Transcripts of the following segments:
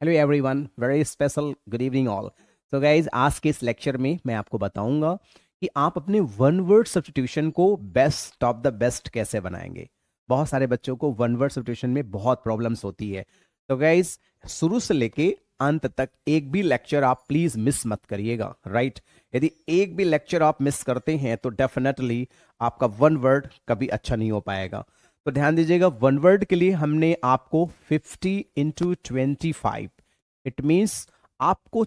Hello everyone, very special good evening all. So guys, आज के इस लेक्चर में मैं आपको बताऊंगा कि आप अपने वन वर्ड सब्स्टिट्यूशन को बेस्ट ऑफ द बेस्ट कैसे बनाएंगे। बहुत सारे बच्चों को वन वर्ड सब्स्टिट्यूशन में बहुत प्रॉब्लम्स होती है। तो गाइज, शुरू से लेके अंत तक एक भी लेक्चर आप प्लीज मिस मत करिएगा, राइट। यदि एक भी लेक्चर आप मिस करते हैं तो डेफिनेटली आपका वन वर्ड कभी अच्छा नहीं हो पाएगा। तो ध्यान दीजिएगा, वन वर्ड के लिए हमने आपको 50 × 25, इट मीन्स आपको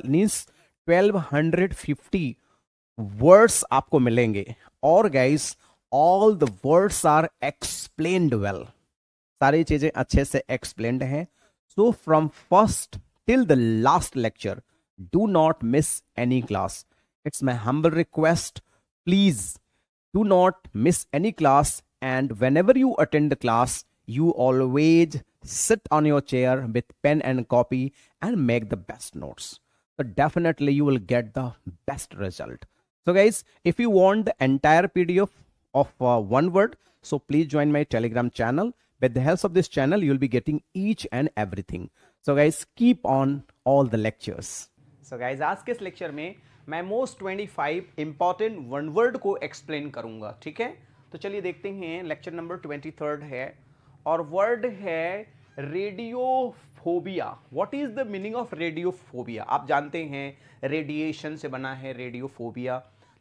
मीन्स 1250 वर्ड्स आपको मिलेंगे। और guys, all the words are explained well, सारी चीजें अच्छे से एक्सप्लेन्ड हैं। So from first till the last lecture, do not miss any class. It's my humble request, please do not miss any class, and whenever you attend the class, you always sit on your chair with pen and copy and make the best notes. So definitely you will get the best result. So guys, if you want the entire PDF of one word, so please join my Telegram channel. With the help of this channel, you will be getting each and everything. So guys, keep on all the lectures. So guys, आज के इस lecture में मैं most 25 important one word को explain करूंगा, ठीक है। तो चलिए देखते हैं, लेक्चर नंबर 23 है और वर्ड है radiophobia. What is the meaning of radiophobia? आप जानते हैं रेडिएशन से बना है रेडियोफोबिया।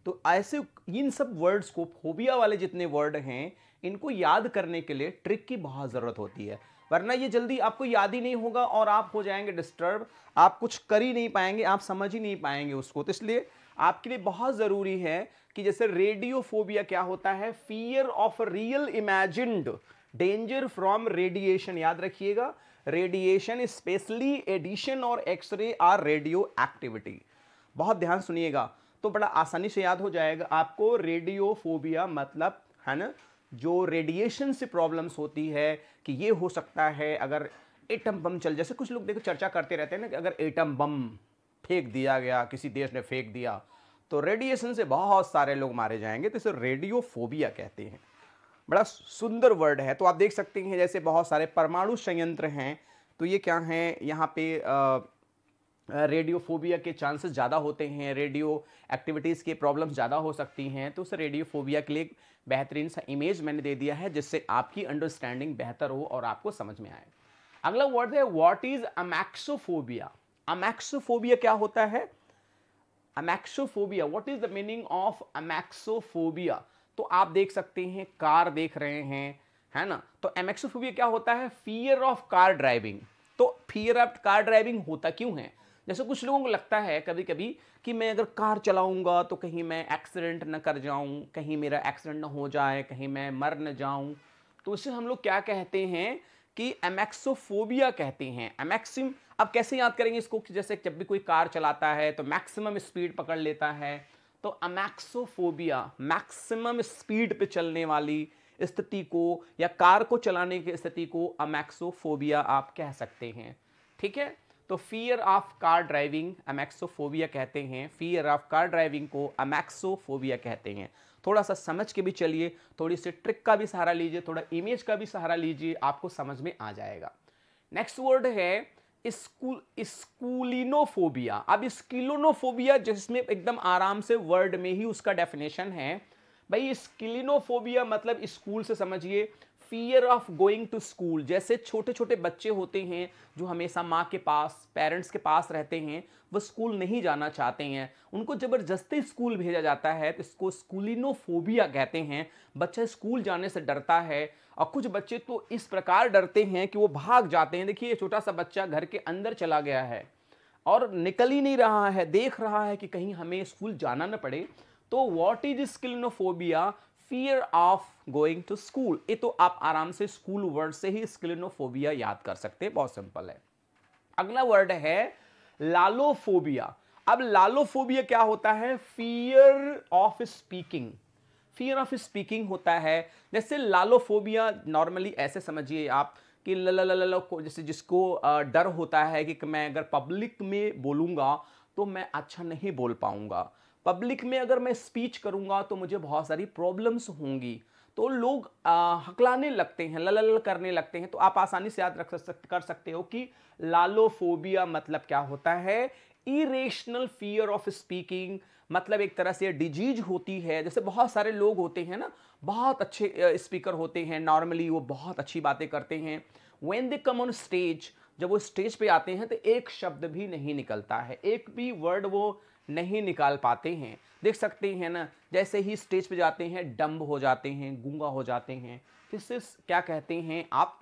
तो ऐसे इन सब वर्ड्स को, फोबिया वाले जितने वर्ड हैं, इनको याद करने के लिए ट्रिक की बहुत ज़रूरत होती है, वरना ये जल्दी आपको याद ही नहीं होगा और आप हो जाएंगे डिस्टर्ब, आप कुछ कर ही नहीं पाएंगे, आप समझ ही नहीं पाएंगे उसको। तो इसलिए आपके लिए बहुत ज़रूरी है कि जैसे रेडियोफोबिया क्या होता है, fear of real imagined danger from radiation. याद रखिएगा, रेडिएशन स्पेशली एडिशन और एक्सरे आर रेडियो एक्टिविटी। बहुत ध्यान सुनिएगा तो बड़ा आसानी से याद हो जाएगा आपको। रेडियोफोबिया मतलब है ना, जो रेडिएशन से प्रॉब्लम्स होती है कि ये हो सकता है अगर एटम बम चल, जैसे कुछ लोग देखो चर्चा करते रहते हैं ना कि अगर एटम बम फेंक दिया गया, किसी देश ने फेंक दिया, तो रेडिएशन से बहुत सारे लोग मारे जाएंगे, तो इसे रेडियोफोबिया कहते हैं। बड़ा सुंदर वर्ड है। तो आप देख सकते हैं जैसे बहुत सारे परमाणु संयंत्र हैं, तो ये क्या हैं, यहाँ पे रेडियोफोबिया के चांसेस ज़्यादा होते हैं, रेडियो एक्टिविटीज़ के प्रॉब्लम्स ज़्यादा हो सकती हैं। तो उस रेडियोफोबिया के लिए एक बेहतरीन सा इमेज मैंने दे दिया है जिससे आपकी अंडरस्टैंडिंग बेहतर हो और आपको समझ में आए। अगला वर्ड है व्हाट इज अमैक्सोफोबिया। अमैक्सोफोबिया क्या होता है? अमैक्सोफोबिया, what is the meaning of अमैक्सोफोबिया? तो आप देख सकते हैं, कार देख रहे हैं, है ना। तो अमैक्सोफोबिया क्या होता है? Fear of car driving. तो फियर ऑफ कार ड्राइविंग होता क्यों है? जैसे कुछ लोगों को लगता है कभी कभी कि मैं अगर कार चलाऊंगा तो कहीं मैं एक्सीडेंट न कर जाऊं, कहीं मेरा एक्सीडेंट न हो जाए, कहीं मैं मर न जाऊं। तो इसे हम लोग क्या कहते हैं कि अमैक्सोफोबिया कहते हैं। अमैक्सिम, अब कैसे याद करेंगे इसको कि जैसे जब भी कोई कार चलाता है तो मैक्सिमम स्पीड पकड़ लेता है, तो अमैक्सोफोबिया मैक्सिमम स्पीड पे चलने वाली स्थिति को या कार को चलाने की स्थिति को अमैक्सोफोबिया आप कह सकते हैं, ठीक है। तो फियर ऑफ कार ड्राइविंग अमैक्सोफोबिया कहते हैं, फियर ऑफ कार ड्राइविंग को अमैक्सोफोबिया कहते हैं। थोड़ा सा समझ के भी चलिए, थोड़ी सी ट्रिक का भी सहारा लीजिए, थोड़ा इमेज का भी सहारा लीजिए, आपको समझ में आ जाएगा। नेक्स्ट वर्ड है स्कूलिनोफोबिया। अब स्किलोनोफोबिया जिसमें एकदम आराम से वर्ड में ही उसका डेफिनेशन है भाई। स्किलिनोफोबिया मतलब स्कूल से समझिए, fear of going to school. जैसे छोटे छोटे बच्चे होते हैं जो हमेशा माँ के पास, पेरेंट्स के पास रहते हैं, वो स्कूल नहीं जाना चाहते हैं, उनको जबरदस्ती स्कूल भेजा जाता है, तो इसको स्कूलिनोफोबिया कहते हैं। बच्चा स्कूल जाने से डरता है और कुछ बच्चे तो इस प्रकार डरते हैं कि वो भाग जाते हैं। देखिए, छोटा सा बच्चा घर के अंदर चला गया है और निकल ही नहीं रहा है, देख रहा है कि कहीं हमें स्कूल जाना न पड़े। तो what is scolionophobia? Fear of going to school. ये तो आप आराम से स्कूल वर्ड से ही स्किलिनोफोबिया याद कर सकते हैं, बहुत सिंपल है। अगला वर्ड है लालोफोबिया। अब लालोफोबिया क्या होता है? Fear of speaking. Fear of speaking होता है। जैसे लालोफोबिया नॉर्मली ऐसे समझिए आप कि ल को, जैसे जिसको डर होता है कि मैं अगर पब्लिक में बोलूँगा तो मैं अच्छा नहीं बोल पाऊँगा, पब्लिक में अगर मैं स्पीच करूँगा तो मुझे बहुत सारी प्रॉब्लम्स होंगी। तो लोग हकलाने लगते हैं, ललल करने लगते हैं। तो आप आसानी से याद कर सकते हो कि लालोफोबिया मतलब क्या होता है, इरेशनल फियर ऑफ स्पीकिंग, मतलब एक तरह से डिजीज होती है। जैसे बहुत सारे लोग होते हैं ना, बहुत अच्छे स्पीकर होते हैं, नॉर्मली वो बहुत अच्छी बातें करते हैं, when they come on stage, जब वो स्टेज पे आते हैं तो एक शब्द भी नहीं निकलता है, एक भी वर्ड वो नहीं निकाल पाते हैं। देख सकते हैं ना, जैसे ही स्टेज पे जाते हैं डम्ब हो जाते हैं, गूंगा हो जाते हैं। तो क्या कहते हैं आप,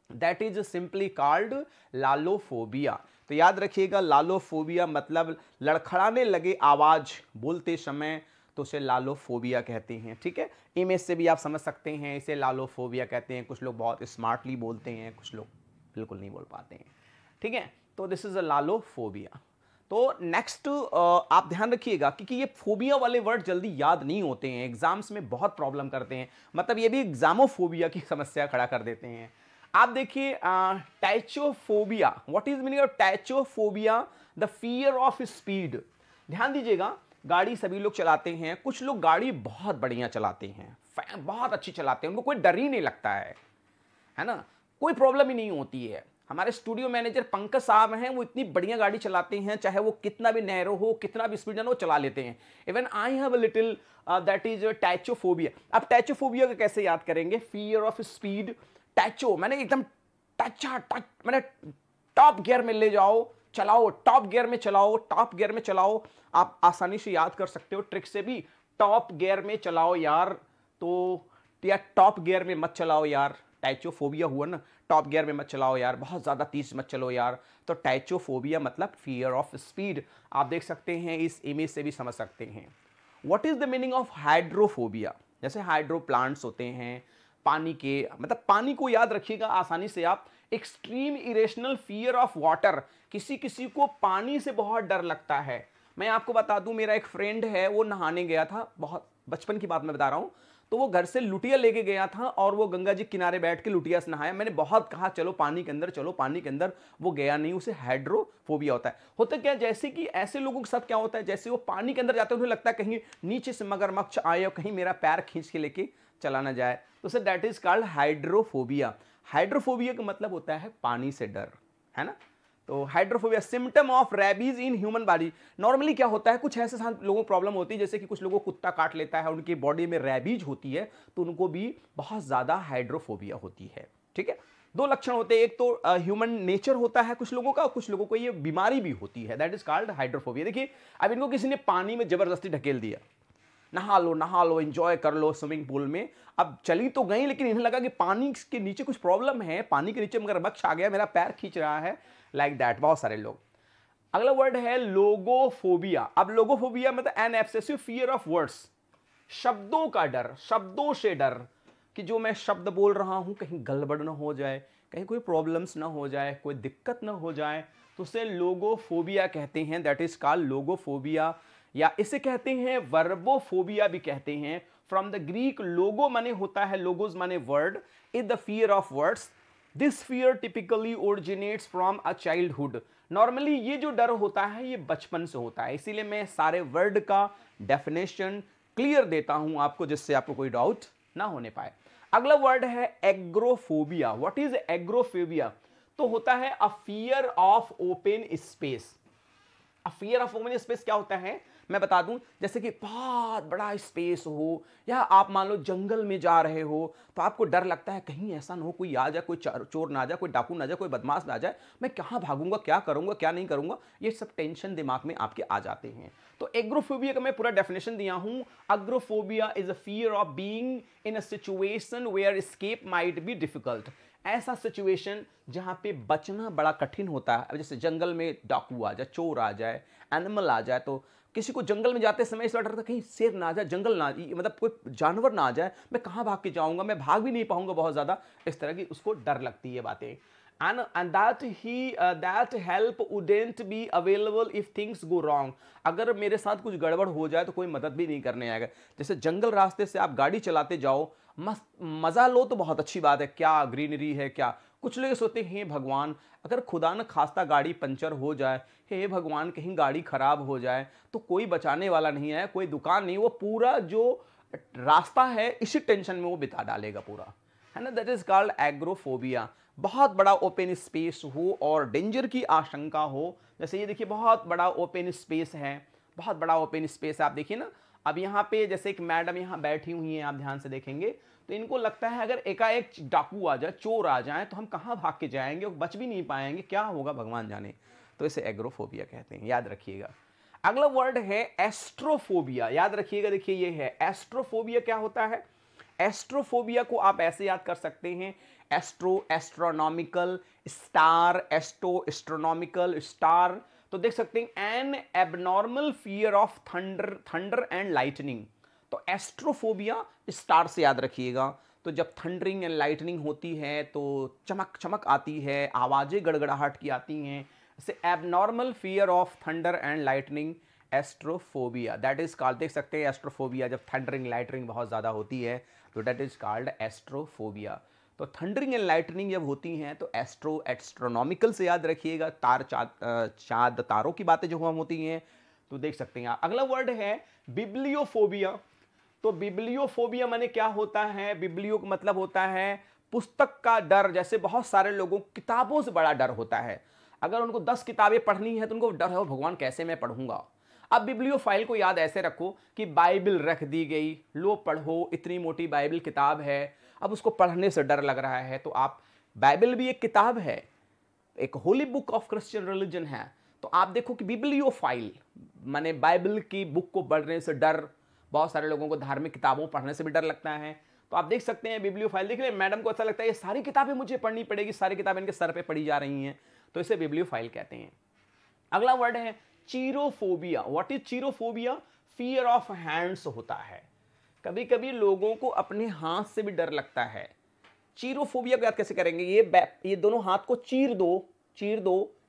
दैट इज सिंपली कॉल्ड लालोफोबिया। तो याद रखिएगा, लालोफोबिया मतलब लड़खड़ाने लगे आवाज बोलते समय, तो उसे लालोफोबिया कहते हैं। ठीक है, इमेज से भी आप समझ सकते हैं इसे लालोफोबिया कहते हैं। कुछ लोग बहुत स्मार्टली बोलते हैं, कुछ लोग बिल्कुल नहीं बोल पाते हैं। ठीक है, तो दिस इज अ लालोफोबिया। तो नेक्स्ट आप ध्यान रखिएगा, क्योंकि ये फोबिया वाले वर्ड जल्दी याद नहीं होते हैं, एग्जाम्स में बहुत प्रॉब्लम करते हैं, मतलब ये भी एग्जामोफोबिया की समस्या खड़ा कर देते हैं। आप देखिए tachophobia, what is meaning of tachophobia, the fear of speed. ध्यान दीजिएगा, गाड़ी सभी लोग चलाते हैं, कुछ लोग गाड़ी बहुत बढ़िया चलाते हैं, बहुत अच्छी चलाते हैं, उनको कोई डर ही नहीं लगता है ना, कोई प्रॉब्लम ही नहीं होती है। हमारे स्टूडियो मैनेजर पंकज साहब हैं, वो इतनी बढ़िया गाड़ी चलाते हैं, चाहे वो कितना भी नैरो हो, कितना भी स्पीड हो, चला लेते हैं। Even I have a little that is tachophobia. अब टैचोफोबिया का कैसे याद करेंगे, फियर ऑफ स्पीड, टैचो मैंने एकदम टच मैंने टॉप गियर में ले जाओ, चलाओ, टॉप गियर में चलाओ, टॉप गियर में चलाओ। आप आसानी से याद कर सकते हो ट्रिक से भी, टॉप गियर में चलाओ यार, तो या टॉप गियर में मत चलाओ यार, टैचोफोबिया हुआ ना, टॉप गियर में मत चलाओ यार, बहुत ज़्यादा तेज मत चलो यार। तो टैचोफोबिया मतलब फियर ऑफ स्पीड। आप देख सकते हैं, इस इमेज से भी समझ सकते हैं। What is the meaning of hydrophobia, जैसे हाइड्रो प्लांट्स होते हैं पानी के, मतलब पानी को याद रखिएगा आसानी से आप, extreme irrational fear of water, किसी किसी को पानी से बहुत डर लगता है। मैं आपको बता दूं, मेरा एक फ्रेंड है, वो नहाने गया था, बहुत बचपन की बात मैं बता रहा हूं, तो वो घर से लुटिया लेके गया था और वो गंगा जी किनारे बैठ के लुटिया से नहाया। मैंने बहुत कहा चलो पानी के अंदर, चलो पानी के अंदर, वो गया नहीं, उसे हाइड्रोफोबिया होता है। होता क्या, जैसे कि ऐसे लोगों के साथ क्या होता है, जैसे वो पानी के अंदर जाते हैं उन्हें लगता है कहीं नीचे से मगरमच्छ आए और कहीं मेरा पैर खींच के लेके चला ना जाए, तो sir that is called hydrophobia. Hydrophobia का मतलब होता है पानी से डर, है ना। तो hydrophobia symptom of rabies in human body. Normally क्या होता है, कुछ ऐसे लोगों को प्रॉब्लम होती है, जैसे कि कुछ लोगों को कुत्ता काट लेता है, उनकी बॉडी में रेबीज होती है, तो उनको भी बहुत ज्यादा हाइड्रोफोबिया होती है। ठीक है, दो लक्षण होते हैं, एक तो ह्यूमन नेचर होता है कुछ लोगों का, कुछ लोगों को ये बीमारी भी होती है, दैट इज कॉल्ड हाइड्रोफोबिया। देखिए, अब इनको किसी ने पानी में जबरदस्ती ढकेल दिया, नहा लो एंजॉय कर लो स्विमिंग पूल में, अब चली तो गई, लेकिन इन्हें लगा कि पानी के नीचे कुछ प्रॉब्लम है, पानी के नीचे मगरमच्छ आ गया, मेरा पैर खींच रहा है, लाइक दैट बहुत सारे लोग। अगला वर्ड है लोगोफोबिया। अब लोगोफोबिया मतलब an excessive fear of words, शब्दों का डर, शब्दों से डर, कि जो मैं शब्द बोल रहा हूं कहीं गड़बड़ ना हो जाए, कहीं कोई प्रॉब्लम्स ना हो जाए, कोई दिक्कत ना हो जाए, तो उसे लोगोफोबिया कहते हैं, दैट इज कॉल्ड लोगोफोबिया। या इसे कहते हैं वर्बोफोबिया भी कहते हैं, फ्रॉम द ग्रीक लोगो माने होता है, लोगोस माने word, is the fear of words. This fear typically originates from a childhood. Normally ये जो डर होता है ये बचपन से होता है, इसीलिए मैं सारे वर्ड का डेफिनेशन क्लियर देता हूं आपको, जिससे आपको कोई डाउट ना होने पाए। अगला वर्ड है एग्रोफोबिया। व्हाट इज एग्रोफोबिया, तो होता है अ fear of open space. A fear of open space क्या होता है, मैं बता दूं, जैसे कि बहुत बड़ा स्पेस हो, या आप मान लो जंगल में जा रहे हो, तो आपको डर लगता है कहीं ऐसा ना हो कोई आ जाए, कोई चोर ना आ जाए, कोई डाकू ना आ जाए, कोई बदमाश ना आ जाए, मैं कहां भागूंगा, क्या करूंगा, क्या नहीं करूंगा, ये सब टेंशन दिमाग में आपके आ जाते हैं। तो एग्रोफोबिया का मैं पूरा डेफिनेशन दिया हूं। Agoraphobia is a fear of being in a situation where escape might be difficult. ऐसा सिचुएशन जहां पे बचना बड़ा कठिन होता है, जैसे जंगल में डाकू आ जाए, चोर आ जाए, एनिमल आ जाए, तो किसी को जंगल में जाते समय ऐसा डर था कहीं शेर ना आ जाए, जंगल ना, मतलब कोई जानवर ना आ जाए, मैं कहां भाग के जाऊंगा, मैं भाग भी नहीं पाऊंगा बहुत ज्यादा, इस तरह की उसको डर लगती है बातें। and that help wouldn't be available if things go wrong। अगर मेरे साथ कुछ गड़बड़ हो जाए तो कोई मदद भी नहीं करने आएगा। जैसे जंगल रास्ते से आप गाड़ी चलाते जाओ, मस्त मजा लो तो बहुत अच्छी बात है, क्या ग्रीनरी है क्या, कुछ लोग सोचते हैं हे भगवान अगर खुदा न खास्ता गाड़ी पंचर हो जाए, हे भगवान कहीं गाड़ी खराब हो जाए, तो कोई बचाने वाला नहीं है, कोई दुकान नहीं, वो पूरा जो रास्ता है, इसी टेंशन में वो बिता डालेगा पूरा, है ना। That is called agoraphobia. बहुत बड़ा ओपन स्पेस हो और डेंजर की आशंका हो, जैसे ये देखिए बहुत बड़ा ओपन स्पेस है, बहुत बड़ा ओपन स्पेस है, आप देखिए ना। अब यहाँ पे जैसे एक मैडम यहाँ बैठी हुई हैं, आप ध्यान से देखेंगे तो इनको लगता है अगर एकाएक डाकू आ जाए, चोर आ जाए तो हम कहाँ भाग के जाएंगे, बच भी नहीं पाएंगे, क्या होगा भगवान जाने। तो इसे एग्रोफोबिया कहते हैं, याद रखिएगा। अगला वर्ड है एस्ट्रोफोबिया, याद रखिएगा। देखिए ये है एस्ट्रोफोबिया। क्या होता है एस्ट्रोफोबिया को? आप ऐसे याद कर सकते हैं, astro astronomical, star astro astronomical, star. तो देख सकते हैं N abnormal fear of thunder and lightning. तो एस्ट्रोफोबिया स्टार से याद रखिएगा। तो जब थंडरिंग एंड लाइटनिंग होती है तो चमक चमक आती है, आवाजें गड़गड़ाहट की आती हैं, इसे abnormal fear of thunder and lightning, astrophobia, that is called. देख सकते हैं एस्ट्रोफोबिया, जब थंडरिंग लाइटनिंग बहुत ज़्यादा होती है तो दैट इज कॉल्ड एस्ट्रोफोबिया। तो थंडरिंग एंड लाइटनिंग जब होती हैं तो एस्ट्रोनॉमिकल से याद रखिएगा, तार चाँद तारों की बातें जो हम होती हैं। तो देख सकते हैं आप। अगला वर्ड है बिब्लियोफोबिया। तो बिब्लियोफोबिया माने क्या होता है? बिब्लियो का मतलब होता है पुस्तक का डर। जैसे बहुत सारे लोगों को किताबों से बड़ा डर होता है, अगर उनको 10 किताबें पढ़नी है तो उनको डर है भगवान कैसे मैं पढ़ूंगा। अब बिब्लियोफाइल को याद ऐसे रखो कि बाइबल रख दी गई, लो पढ़ो, इतनी मोटी बाइबल किताब है, अब उसको पढ़ने से डर लग रहा है। तो आप, बाइबल भी एक किताब है, एक Holi book of Christian religion है। तो आप देखो कि बिब्लियोफाइल माने बाइबल की बुक को पढ़ने से डर। बहुत सारे लोगों को धार्मिक किताबों पढ़ने से भी डर लगता है। तो आप देख सकते हैं बिब्लियोफाइल, देख रहे मैडम को ऐसा लगता है ये सारी किताबें मुझे पढ़नी पड़ेगी, सारी किताबें इनके सर पे पड़ी जा रही हैं, तो इसे बिब्लियोफाइल कहते हैं। अगला वर्ड है chirophobia. What is chirophobia? Fear of hands होता है। कभी कभी लोगों को अपने हाथ से भी डर लगता है। चीरोफोबिया को याद कैसे करेंगे? ये दोनों हाथ को चीर दो,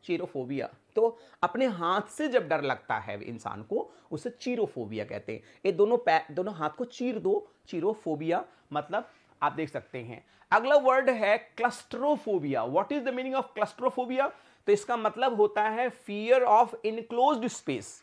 चीरोफोबिया। तो अपने हाथ से जब डर लगता है इंसान को, उसे चीरोफोबिया कहते हैं। ये दोनों हाथ को चीर दो, चीरोफोबिया मतलब आप देख सकते हैं। अगला वर्ड है claustrophobia. What is the meaning of claustrophobia? तो इसका मतलब होता है फियर ऑफ इनक्लोज्ड स्पेस।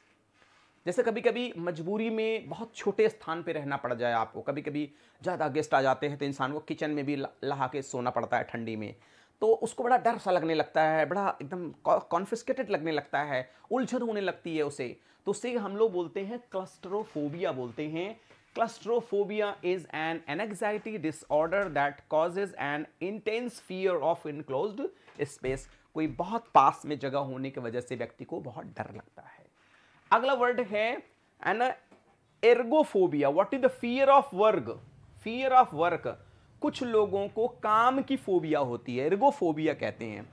जैसे कभी कभी मजबूरी में बहुत छोटे स्थान पे रहना पड़ जाए आपको, कभी कभी ज़्यादा गेस्ट आ जाते हैं तो इंसान को किचन में भी लहा के सोना पड़ता है ठंडी में, तो उसको बड़ा डर सा लगने लगता है, बड़ा एकदम कॉन्फिस्केटेड लगने लगता है, उलझन होने लगती है उसे। तो उससे हम लोग बोलते हैं क्लस्ट्रोफोबिया बोलते हैं। Claustrophobia is an anxiety disorder that causes an intense fear of enclosed space. कोई बहुत पास में जगह होने की वजह से व्यक्ति को बहुत डर लगता है। अगला वर्ड है an ergophobia. What is the fear of work? Fear of work. कुछ लोगों को काम की फोबिया होती है, एर्गोफोबिया कहते हैं।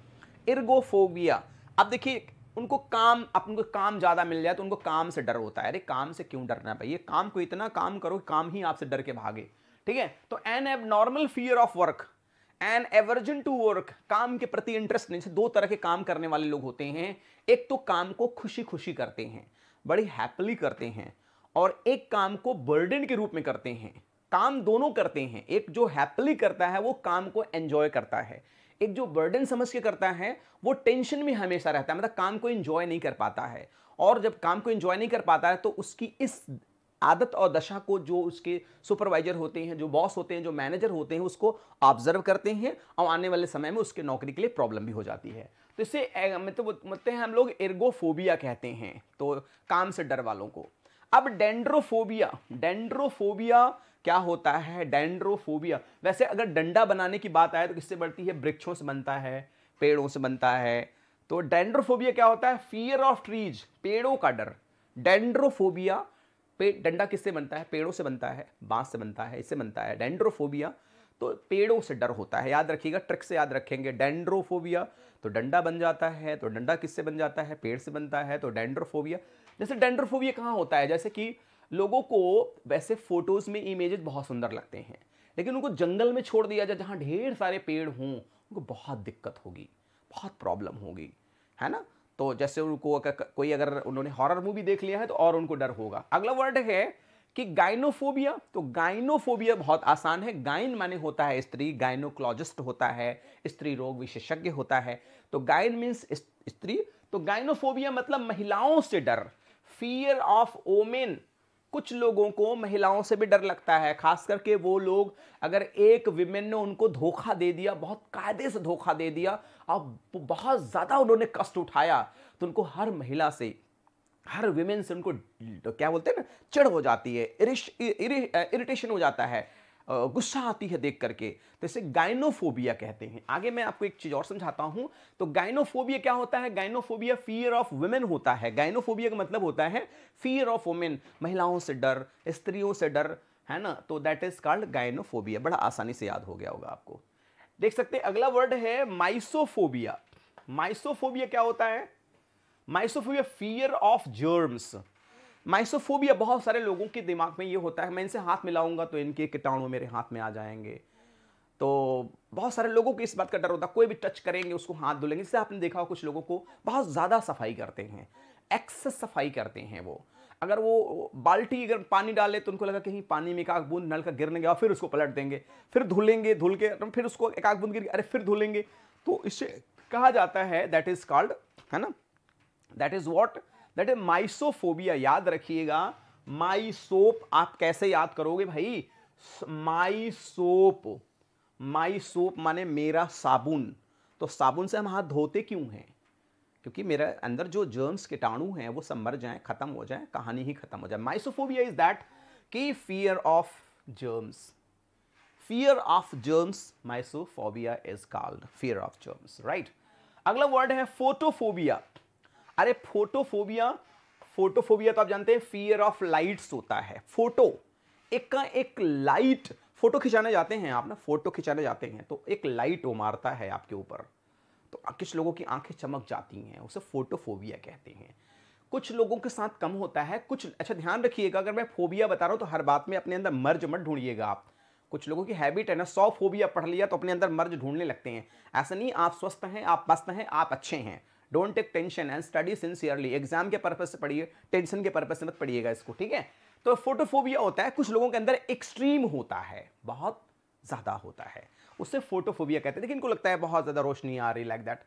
एर्गोफोबिया, अब देखिए उनको काम ज्यादा मिल जाए तो उनको काम से डर होता है। अरे काम से क्यों डरना भाई, ये काम को इतना काम करो काम ही आपसे डर के भागे, ठीक है। तो an abnormal fear of work, an aversion to work, काम के प्रति इंटरेस्ट नहीं। दो तरह के काम करने वाले लोग होते हैं, एक तो काम को खुशी खुशी करते हैं, बड़ी हैप्पीली करते हैं, और एक काम को बर्डन के रूप में करते हैं। काम दोनों करते हैं, एक जो हैप्पीली करता है वो काम को एंजॉय करता है, एक जो बर्डन समझ के करता है वो टेंशन में हमेशा रहता है, मतलब काम को एंजॉय नहीं कर पाता है। और जब काम को एंजॉय नहीं कर पाता है तो उसकी इस आदत और दशा को जो उसके सुपरवाइजर होते हैं, जो बॉस होते हैं, जो मैनेजर होते हैं, उसको ऑब्जर्व करते हैं और आने वाले समय में उसके नौकरी के लिए प्रॉब्लम भी हो जाती है। तो इसे मतलब हम लोग एर्गोफोबिया कहते हैं, तो काम से डर वालों को। अब डेंड्रोफोबिया। डेंड्रोफोबिया क्या होता है? डेंड्रोफोबिया, वैसे अगर डंडा बनाने की बात आए तो किससे बनती है? वृक्षों से बनता है, पेड़ों से बनता है। तो डेंड्रोफोबिया क्या होता है? फियर ऑफ ट्रीज, पेड़ों का डर। डेंड्रोफोबिया, डंडा किससे बनता है? पेड़ों से बनता है, बांस से बनता है, इससे बनता है डेंड्रोफोबिया। तो पेड़ों से डर होता है, याद रखिएगा, ट्रिक से याद रखेंगे। डेंड्रोफोबिया तो डंडा बन जाता है, तो डंडा किससे बन जाता है? पेड़ से बनता है, तो डेंड्रोफोबिया। जैसे डेंड्रोफोबिया कहाँ होता है? जैसे कि लोगों को वैसे फोटोज में इमेजेस बहुत सुंदर लगते हैं, लेकिन उनको जंगल में छोड़ दिया जाए जहाँ ढेर सारे पेड़ हों, उनको बहुत दिक्कत होगी, बहुत प्रॉब्लम होगी, है ना। तो जैसे उनको कोई अगर उन्होंने हॉरर मूवी देख लिया है तो और उनको डर होगा। अगला वर्ड है कि गाइनोफोबिया। तो गाइनोफोबिया बहुत आसान है, गाइन माने होता है स्त्री, गाइनोकोलॉजिस्ट होता है, स्त्री रोग विशेषज्ञ होता है। तो गाइन मीन्स स्त्री, तो गाइनोफोबिया मतलब महिलाओं से डर, फियर ऑफ वोमेन। कुछ लोगों को महिलाओं से भी डर लगता है, खास करके वो लोग अगर एक विमेन ने उनको धोखा दे दिया, बहुत कायदे से धोखा दे दिया, अब बहुत ज्यादा उन्होंने कष्ट उठाया, तो उनको हर महिला से, हर विमेन से उनको क्या बोलते हैं ना, चिढ़ हो जाती है, इरिटेशन हो जाता है, गुस्सा आती है देख करके, तो इसे गाइनोफोबिया कहते हैं। आगे मैं आपको एक चीज और समझाता हूं। तो गाइनोफोबिया क्या होता है? गाइनोफोबिया फियर ऑफ वुमेन होता है। गाइनोफोबिया का मतलब होता है फियर ऑफ वुमेन, महिलाओं से डर, स्त्रियों से डर, है ना। तो दैट इज कॉल्ड गाइनोफोबिया। बड़ा आसानी से याद हो गया होगा आपको। देख सकते हैं अगला वर्ड है माइसोफोबिया। माइसोफोबिया क्या होता है? माइसोफोबिया फियर ऑफ जर्म्स। माइसोफोबिया बहुत सारे लोगों के दिमाग में ये होता है, मैं इनसे हाथ मिलाऊंगा तो इनके कीटाणु मेरे हाथ में आ जाएंगे। तो बहुत सारे लोगों को इस बात का डर होता है, कोई भी टच करेंगे उसको हाथ धुलेंगे। इससे आपने देखा हो कुछ लोगों को बहुत ज्यादा सफाई करते हैं, एक्सेस सफाई करते हैं वो। अगर वो बाल्टी अगर पानी डाले तो उनको लगा कहीं पानी में एक आध बूंद नल का गिरने गया, फिर उसको पलट देंगे, फिर धुलेंगे, धुल के फिर उसको एक आध बूंद गिर, अरे फिर धुलेंगे। तो इससे कहा जाता है दैट इज कॉल्ड, है ना, that is what, that is mysophobia. याद रखिएगा, माइसोप आप कैसे याद करोगे भाई? माइसोप, माइसोप माने मेरा साबुन। तो साबुन से हम हाथ धोते क्यों हैं? क्योंकि मेरे अंदर जो जर्म्स कीटाणु हैं वो सब मर जाएं, खत्म हो जाएं, कहानी ही खत्म हो जाए। माइसोफोबिया इज दैट कि fear of germs, fear of germs, mysophobia is called fear of germs, right. अगला वर्ड है फोटोफोबिया। अरे फोटोफोबिया, फोटोफोबिया तो आप जानते हैं फियर ऑफ लाइट्स होता है। फोटो, एक का एक लाइट, फोटो खिंचाने जाते हैं आप ना, फोटो खिंचाने जाते हैं तो एक लाइट वो मारता है आपके ऊपर, तो कुछ लोगों की आंखें चमक जाती हैं, उसे फोटोफोबिया कहते हैं। कुछ लोगों के साथ कम होता है, कुछ, अच्छा ध्यान रखिएगा, अगर मैं फोबिया बता रहा हूं तो हर बात में अपने अंदर मर्ज मत ढूंढिएगा आप। कुछ लोगों की हैबिट है ना, 100 फोबिया पढ़ लिया तो अपने अंदर मर्ज ढूंढने लगते हैं। ऐसा नहीं, आप स्वस्थ हैं, आप मस्त हैं, आप अच्छे हैं। Don't take tension and study sincerely. Exam के पर्पज से पढ़िए, टेंशन के पर्पज से मत पढ़िएगा इसको, ठीक है। तो फोटोफोबिया होता है, कुछ लोगों के अंदर एक्सट्रीम होता है, बहुत ज्यादा होता है, उसे फोटोफोबिया कहते हैं। लेकिन इनको लगता है बहुत ज्यादा रोशनी आ रही, लाइक दैट।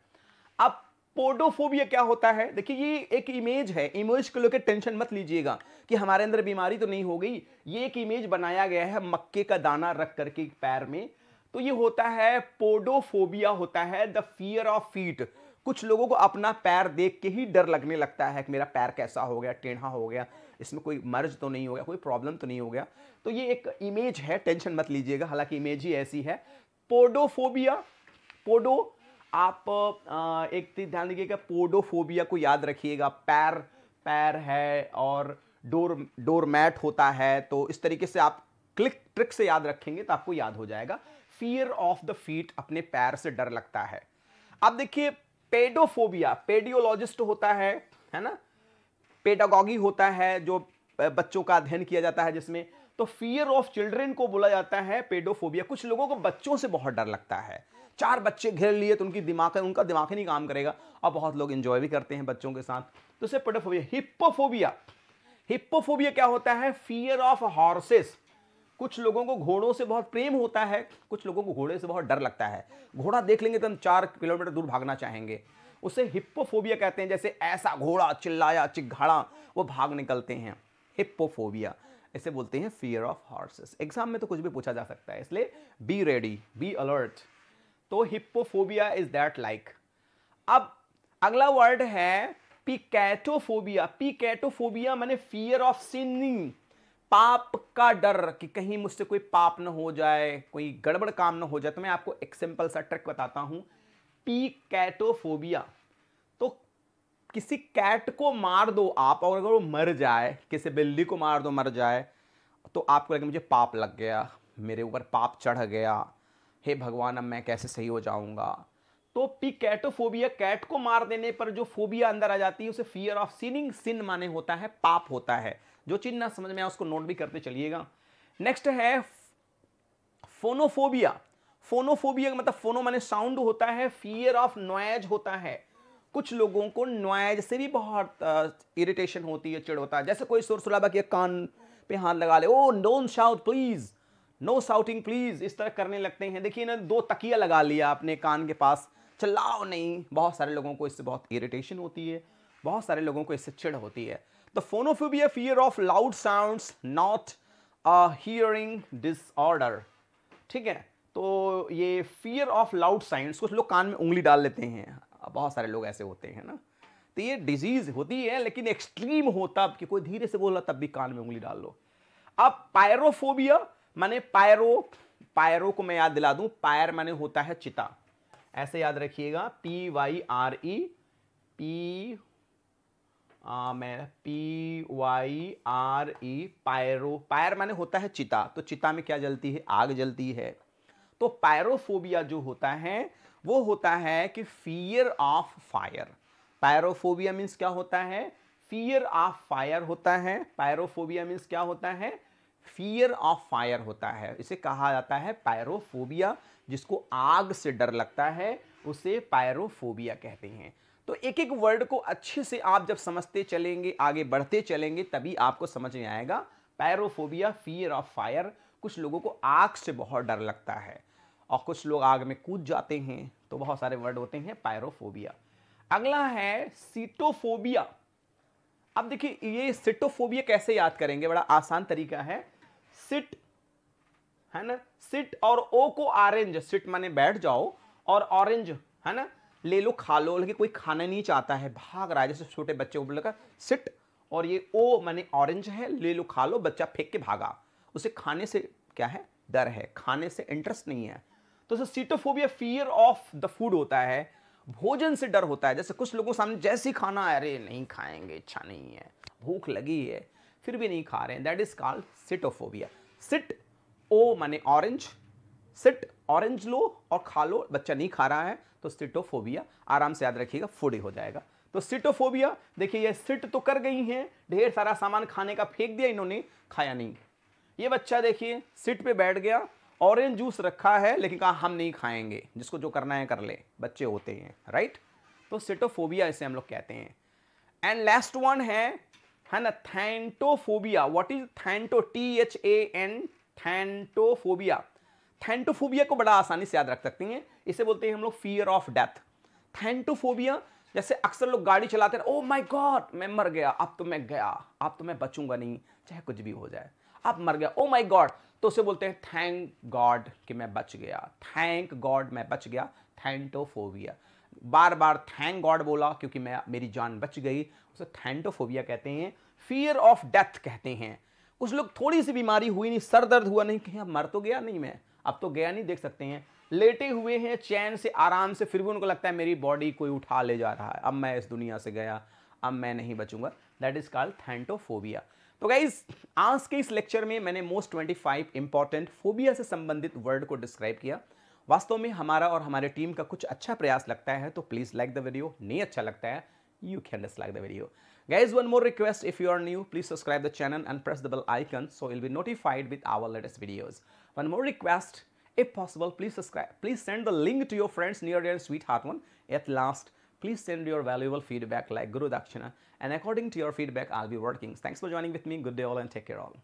अब पोडोफोबिया क्या होता है? देखिए ये एक इमेज है, इमेज को लेकर टेंशन मत लीजिएगा कि हमारे अंदर बीमारी तो नहीं हो गई। ये एक इमेज बनाया गया है मक्के का दाना रख करके पैर में, तो ये होता है पोडोफोबिया, होता है द फियर ऑफ फीट। कुछ लोगों को अपना पैर देख के ही डर लगने लगता है कि मेरा पैर कैसा हो गया, टेढ़ा हो गया, इसमें कोई मर्ज तो नहीं हो गया, कोई प्रॉब्लम तो नहीं हो गया। तो ये एक इमेज है, टेंशन मत लीजिएगा, हालांकि इमेज ही ऐसी है। पोडोफोबिया, पोडो, आप एक चीज ध्यान दीजिएगा, पोडोफोबिया को याद रखिएगा, पैर, पैर है और डोर मैट होता है, तो इस तरीके से आप ट्रिक से याद रखेंगे तो आपको याद हो जाएगा। फियर ऑफ द फीट, अपने पैर से डर लगता है। अब देखिए पेडोफोबिया, पेडियोलॉजिस्ट होता है ना, पेडागॉगी होता है जो बच्चों का अध्ययन किया जाता है जिसमें, तो फियर ऑफ चिल्ड्रन को बोला जाता है पेडोफोबिया। कुछ लोगों को बच्चों से बहुत डर लगता है, 4 बच्चे घेर लिए तो उनका दिमाग ही नहीं काम करेगा, और बहुत लोग एंजॉय भी करते हैं बच्चों के साथ, तो उसे पेडोफोबिया। हिप्पोफोबिया, हिप्पोफोबिया क्या होता है? Fear of horses. कुछ लोगों को घोड़ों से बहुत प्रेम होता है, कुछ लोगों को घोड़े से बहुत डर लगता है, घोड़ा देख लेंगे तो हम 4 किलोमीटर दूर भागना चाहेंगे, उसे हिप्पोफोबिया कहते हैं। जैसे ऐसा घोड़ा चिल्लाया, चिघाड़ा, वो भाग निकलते हैं, हिप्पोफोबिया। इसे बोलते हैं फियर ऑफ हॉर्सेस। एग्जाम में तो कुछ भी पूछा जा सकता है, इसलिए बी रेडी, बी अलर्ट। तो हिप्पोफोबिया इज दैट लाइक। अब अगला वर्ड है पिकैटोफोबिया। पिकैटोफोबिया माने फियर ऑफ सिनिंग, पाप का डर कि कहीं मुझसे कोई पाप ना हो जाए, कोई गड़बड़ काम ना हो जाए। तो मैं आपको एक सिंपल सा ट्रिक बताता हूं, पिकैटोफोबिया। तो किसी कैट को मार दो आप, और अगर वो मर जाए, किसी बिल्ली को मार दो मर जाए, तो आपको लगे मुझे पाप लग गया, मेरे ऊपर पाप चढ़ गया, हे भगवान अब मैं कैसे सही हो जाऊंगा। तो पिकैटोफोबिया, कैट को मार देने पर जो फोबिया अंदर आ जाती है उसे फियर ऑफ सिनिंग, सिन माने होता है पाप होता है। जो चीज ना समझ में आए उसको नोट भी करते चलिएगा। नेक्स्ट है फोनोफोबिया। फोनोफोबिया का मतलब फोनो माने साउंड होता है, फियर ऑफ नॉइज होता है। कुछ लोगों को नॉइज से भी बहुत इरिटेशन होती है, चिढ़ होता है। जैसे कोई सुर सुलाबा किया, कान पे हाथ लगा ले, oh don't shout please, no shouting please, इस तरह करने लगते हैं। देखिए ना, 2 तकिया लगा लिया अपने कान के पास, चिल्लाओ नहीं। बहुत सारे लोगों को इससे बहुत इरिटेशन होती है, बहुत सारे लोगों को इससे चिढ़ होती है। तो phonophobia fear of loud sounds, not hearing disorder. ठीक है, तो ये फियर ऑफ लाउड साउंड्स, कुछ लोग कान में उंगली डाल लेते हैं, बहुत सारे लोग ऐसे होते हैं ना, तो ये डिजीज होती है, लेकिन एक्सट्रीम हो तब कि कोई धीरे से बोल रहा तब भी कान में उंगली डाल लो। अब पायरोफोबिया माने पायरो को मैं याद दिला दूं, पायर माने होता है चिता, ऐसे याद रखिएगा, PYRE, पायरो, पायर माने होता है चिता, तो चिता में क्या जलती है, आग जलती है। तो पायरोफोबिया जो होता है वो होता है कि fear of fire. Pyrophobia means क्या होता है, फियर ऑफ फायर होता है। पायरोफोबिया मीन्स क्या होता है, फियर ऑफ फायर होता है। इसे कहा जाता है पायरोफोबिया, जिसको आग से डर लगता है उसे पायरोफोबिया कहते हैं। तो एक एक वर्ड को अच्छे से आप जब समझते चलेंगे, आगे बढ़ते चलेंगे, तभी आपको समझ में आएगा। पायरोफोबिया, फियर ऑफ फायर, कुछ लोगों को आग से बहुत डर लगता है और कुछ लोग आग में कूद जाते हैं, तो बहुत सारे वर्ड होते हैं पायरोफोबिया। अगला है सीटोफोबिया। अब देखिए ये सिटोफोबिया कैसे याद करेंगे, बड़ा आसान तरीका है। सिट है ना, सिट और ओ को ऑरेंज, सिट माने बैठ जाओ, और ऑरेंज है ना, ले लो खा लो, लेकिन कोई खाना नहीं चाहता है, भाग रहा है, जैसे छोटे बच्चे को बोलेगा सिट, और ये ओ माने ऑरेंज है, ले लो खा लो, बच्चा फेंक के भागा, उसे खाने से क्या है, डर है, खाने से इंटरेस्ट नहीं है। तो सीटोफोबिया फियर ऑफ द फूड होता है, भोजन से डर होता है। जैसे कुछ लोगों के सामने जैसे ही खाना, अरे नहीं खाएंगे, इच्छा नहीं है, भूख लगी है, फिर भी नहीं खा रहे हैं, दैट इज कॉल्ड सिटोफोबिया। सिट, ओ माने ऑरेंज, सिट ऑरेंज लो और खा लो, बच्चा नहीं खा रहा है, तो सिटोफोबिया, आराम से याद रखिएगा, फूड ही हो जाएगा। तो सिटोफोबिया, देखिए ये सिट तो कर गई हैं, ढेर सारा सामान खाने का फेंक दिया इन्होंने, खाया नहीं। ये बच्चा देखिए सिट पे बैठ गया, ऑरेंज जूस रखा है, लेकिन कहा हम नहीं खाएंगे, जिसको जो करना है कर ले, बच्चे होते हैं, राइट। तो सिटोफोबिया इसे हम लोग कहते हैं। एंड लास्ट वन है ना, thanatophobia. What is thanato, THAN, thanatophobia. Thanatophobia को बड़ा आसानी से याद रख सकते हैं, इसे बोलते हैं हम लोग फियर ऑफ डेथ। थैंटोफोबिया, जैसे अक्सर लोग गाड़ी चलाते हैं, ओ माय गॉड मैं मर गया, अब तो मैं गया, अब तो मैं बचूंगा नहीं, चाहे कुछ भी हो जाए, अब मर गया, ओ माय गॉड, तो उसे बोलते हैं थैंक गॉड कि मैं बच गया, थैंक गॉड मैं बच गया, थैंटोफोबिया। बार बार थैंक गॉड बोला क्योंकि मेरी जान बच गई, उसे थैंटोफोबिया कहते हैं। फियर ऑफ डेथ कहते हैं, कुछ लोग थोड़ी सी बीमारी हुई नहीं, सर दर्द हुआ नहीं, कहीं अब मर तो गया नहीं मैं, अब तो गया नहीं, देख सकते हैं लेटे हुए हैं चैन से आराम से, फिर भी उनको लगता है मेरी बॉडी कोई उठा ले जा रहा है, अब मैं इस दुनिया से गया, अब मैं नहीं बचूंगा, दैट इज कॉल्ड थैंटोफोबिया। तो गाइस आज के इस लेक्चर में मैंने मोस्ट 25 इंपॉर्टेंट फोबिया से संबंधित वर्ड को डिस्क्राइब किया। वास्तव में हमारा और हमारे टीम का कुछ अच्छा प्रयास लगता है तो प्लीज लाइक द वीडियो, नहीं अच्छा लगता है you can dislike the video. Guys, one more request, if you are new, please subscribe the channel and press the bell icon so you'll be notified with our latest videos. One more request, if possible, please subscribe. Please send the link to your friends near and sweetheart one. At last, please send your valuable feedback like Guru Dakshina, and according to your feedback, I'll be working. Thanks for joining with me. Good day all and take care all.